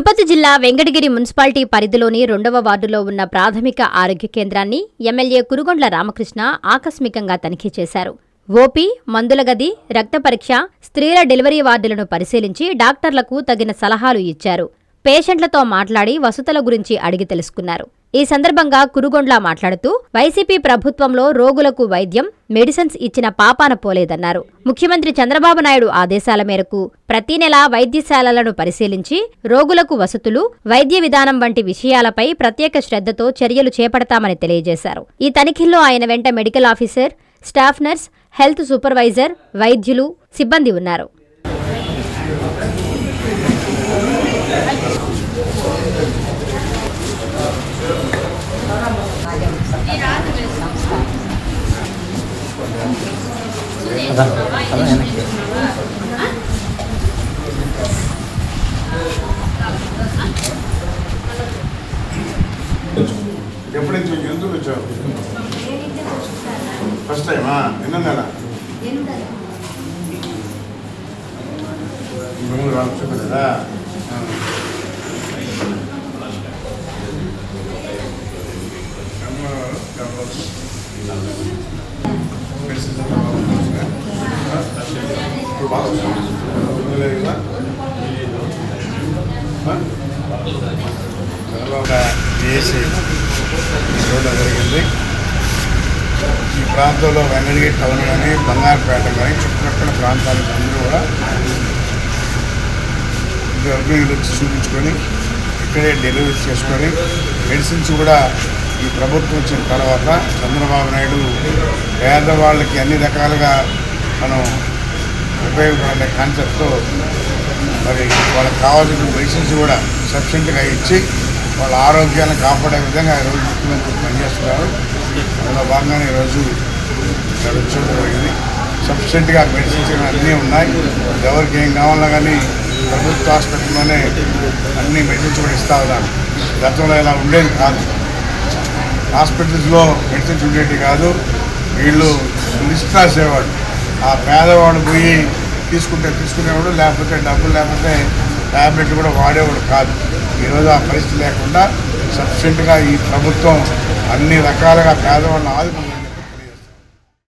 తిరుపతి జిల్లా వెంకటగిరి మున్సిపాలిటీ పరిధిలోని 2వ వార్డులో ఉన్న ప్రాథమిక ఆరోగ్య కేంద్రాన్ని ఎమ్మెల్యే కురుగొండ్ల రామకృష్ణ ఆకస్మికంగా తనిఖీ చేశారు. ఓపీ, మందుల గది, రక్త పరీక్ష, స్త్రీల డెలివరీ వార్డులను పరిశీలించి డాక్టర్లకు తగిన సలహాలు ఇచ్చారు. పేషెంట్లతో మాట్లాడి వసతుల గురించి అడిగి తెలుసుకున్నారు. ఈ సందర్భంగా కురుగొండ్ల మాట్లాడుతూ వైసీపీ ప్రభుత్వంలో రోగులకు వైద్యం, మెడిసిన్స్ ఇచ్చిన పాపాన పోలేదన్నారు. ముఖ్యమంత్రి చంద్రబాబు నాయుడు ఆదేశాల మేరకు ప్రతి నెల వైద్యశాలలను పరిశీలించి రోగులకు వసతులు, వైద్య విధానం వంటి విషయాలపై ప్రత్యేక శ్రద్ధతో చర్యలు చేపడతామని తెలియజేశారు. ఈ తనిఖీల్లో ఆయన వెంట medical officer, staff nurse, health supervisor, వైద్యులు, సిబ్బంది ఉన్నారు. ఎప్పుడైతే మీకు ఎందుకు వచ్చావు? ఫస్ట్ టైమా? ఎన్నో నెల చూపలేదా? చేసి చూడడం జరిగింది. ఈ ప్రాంతంలో వెంకటగిరి టౌన్ కానీ, బంగారుపేట కానీ, చుట్టుపక్కల ప్రాంతాలకు అందరూ కూడా గర్భిణీలు వచ్చి చూపించుకొని ఇక్కడే డెలివరీ చేసుకొని మెడిసిన్స్ కూడా ఈ ప్రభుత్వం వచ్చిన తర్వాత చంద్రబాబు నాయుడు పేదవాళ్ళకి అన్ని రకాలుగా మనం ఉపయోగపడే కాన్సెప్ట్తో మరి వాళ్ళకి కావాల్సిన మెడిసిన్స్ కూడా సఫిషియెంట్గా ఇచ్చి వాళ్ళ ఆరోగ్యాన్ని కాపాడే విధంగా ఈరోజు ముఖ్యమంత్రి పనిచేస్తున్నారు. అందులో భాగంగానే ఈరోజు ఇక్కడ చూడడం జరిగింది. సఫిషియెంట్గా మెడిసిన్స్ అన్నీ ఉన్నాయి. ఎవరికి ఏం కావాలన్నా కానీ ప్రభుత్వ హాస్పిటల్లోనే అన్ని మెడిసిన్స్ కూడా ఇస్తా ఉన్నారు. గతంలో ఇలా ఉండేది కాదు. హాస్పిటల్స్లో మెడిసిన్స్ ఉండేవి కాదు. వీళ్ళు లిస్ట్ రాసేవాడు. ఆ పేదవాడు పోయి తీసుకునేవాడు, లేకపోతే డబ్బులు లేకపోతే ట్యాబ్లెట్లు కూడా వాడేవాడు కాదు. ఈరోజు ఆ పరిస్థితి లేకుండా సఫిషియెంట్గా ఈ ప్రభుత్వం అన్ని రకాలుగా పేదవాళ్ళని ఆదుకుంటుంది.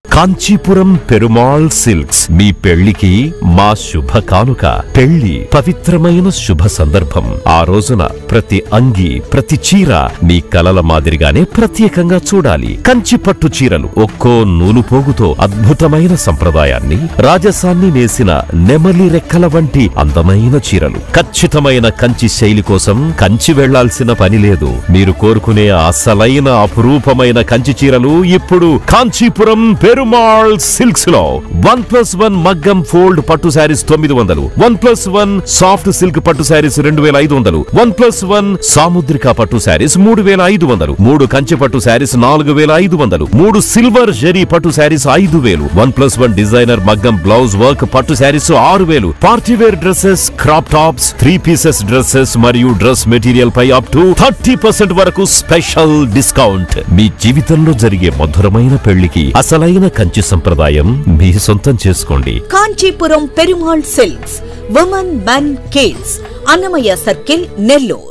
కాంచీపురం పెరుమాళ్ సిల్క్స్ మీ పెళ్లికి మా శుభ కానుక. పెళ్లి పవిత్రమైన శుభ సందర్భం. ఆ రోజున ప్రతి అంగి, ప్రతి చీర మీ కలల మాదిరిగానే ప్రత్యేకంగా చూడాలి. కంచి పట్టు చీరలు ఒక్కో నూలు పోగుతో అద్భుతమైన సంప్రదాయాన్ని, రాజసాన్ని నేసిన నెమలి రెక్కల వంటి అందమైన చీరలు. ఖచ్చితమైన కంచి శైలి కోసం కంచి వెళ్లాల్సిన పని లేదు. మీరు కోరుకునే అసలైన అపురూపమైన కంచి చీరలు ఇప్పుడు కాంచీపురం పెరుమాళ్ సిల్క్స్ లో 1+1 మగ్గం ఫోల్డ్ పట్టు శారీస్ 900, 1+1 సాఫ్ట్ సిల్క్ పట్టు శారీస్ 2500, 1+1 సాముద్రిక పట్టు శారీస్ 3500, 3 కంచి పట్టు శారీస్ 4500, 3 సిల్వర్ జెరీ పట్టు శారీస్ 5000, 1+1 డిజైనర్ మగ్గం బ్లౌజ్ వర్క్ పట్టు saris 6000, partywear dresses, crop tops, 3 pieces dresses మరియు డ్రెస్ మెటీరియల్ పై అప్ టు 30% వరకు స్పెషల్ డిస్కౌంట్. మీ జీవితంలో జరిగే మధురమైన పెళ్లికి అసలైన కంచి సంప్రదాయం మీ సొంతం చేసుకోండి. Kanchipuram Perumal silks, women, men, kids, Annamayya circle, Nellore.